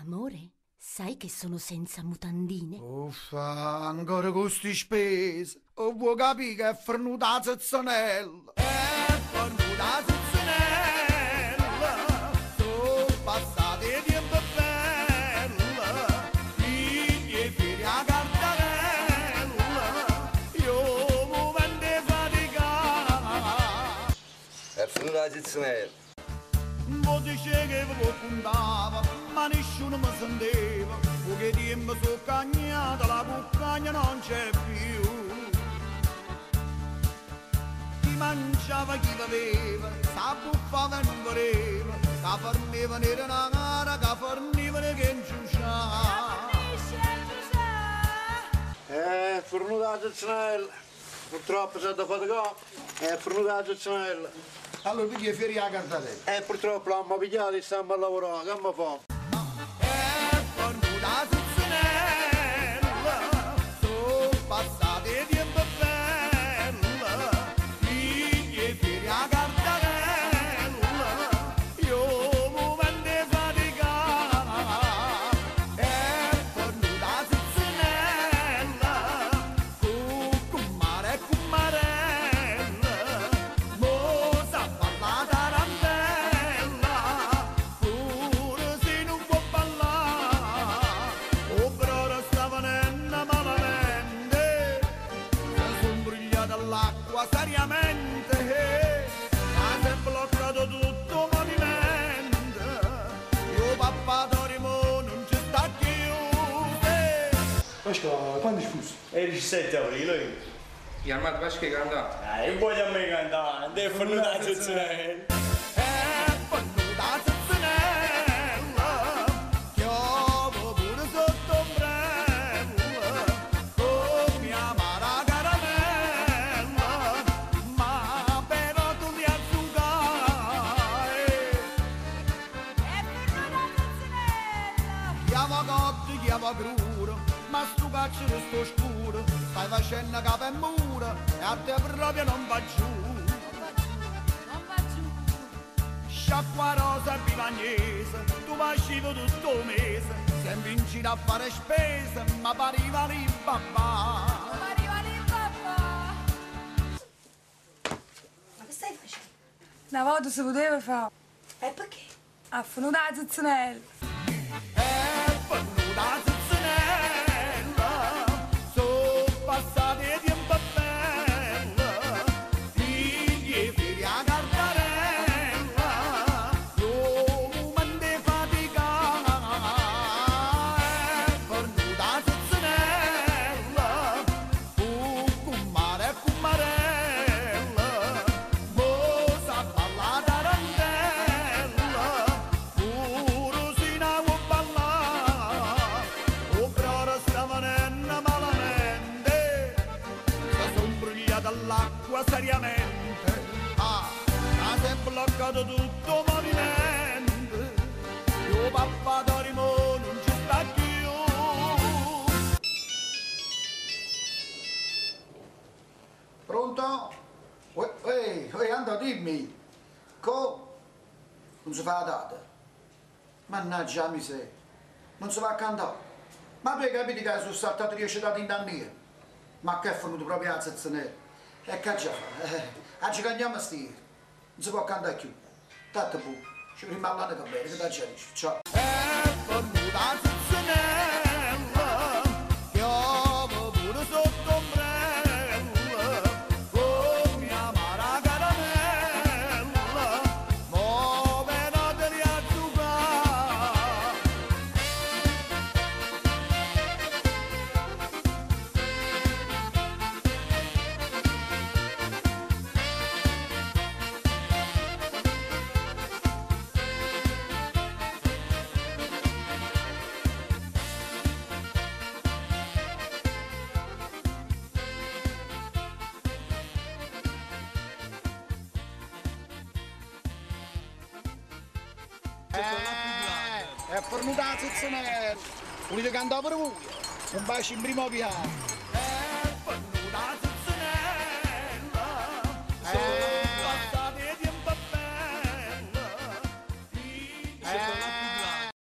Amore, sai che sono senza mutandine? Uffa, ancora con sti spese. O vuoi capire che è fornuta la zezzanella? È fornuta la zezzanella. Sono passati tempo bella. Figli e figli a cartarella. Io mi vende faticare. È fornuta la zezzanella. Mo dice che vi puntava, ma nessuno mi sentiva. Pochi tempo sono cagnata, la cuccagna non c'è più. Chi mangiava chi beveva, sa buffava e non voleva. Che fornivano era una cara, che fornivano che non ciucciava. Fornuta la zezzanella. Purtroppo c'è da faticare. Fornuta la zezzanella. Allora piglia fuori la cartatella. Purtroppo l'hanno pigliato e stiamo a lavorare, che mi fa? È fornuta la zezzanella. Sono passati tempo bella. Figli e figli a cartarella. Io mi vende faticare. È fornuta la zezzanella. Cuccumare e cummarella. Mo sa balla tarantella. Pure se non può ballare. O però sta venendo malamente. Si son brigliata all'acqua seriamente. Si è bloccato tutto il movimento. Io papà Dorimo non ci sta più. Pasca, quando è fuso? È 17 aprile. Chiamato Pasca che andava. E voglio a me cantare, devo fornuta la zezzanella. È fornuta la zezzanella. Chiovo pure sotto ombrella. Con mia amara caramella. Ma però tu mi azzucai. Chiava cotto, chiava crudo. Ma sto caccio di sto scuro. Stai facendo capo e muro. E a te proprio non va giù. Sciacqua rosa e bivagnese, tu vascivo tutto il mese, sempre in giro a fare spese, ma pariva lì papà. Ma che stai facendo? Una volta si poteva fare. E perché? Ha fornuta la zezzanella. È fornuta la zezzanella, sono passati tempo bella, figli e figli a cartarella, io mi mande faticare. È fornuta la zezzanella, cuccumare e cummarella, mo sa balla tarantella, pure se non vuoi ballare. O però sta venendo malamente. Si son brigliata all'acqua seriamente. Si è bloccato tutto il movimento. Io papà Dorimo non ci sta più. Pronto? Ehi, anda, dimmi. Non si fa la data? Mannaggia la miseria. Non si va a cantare. Ma tu hai capito che sono saltato 10 date in dannia? Ma che è venuto proprio a zezzanella? E che già fa? Oggi cantiamo a stire. Non si può cantare più. Tanto bu, ci prima all'anno che bene, che da c'è? Ciao. È venuta a zezzanella, piove pure sotto ombrella, con mia amara caramella, mo venate di azzucare. È fornuta la zezzanella. Volete cantare per voi? Un bacio in primo piano.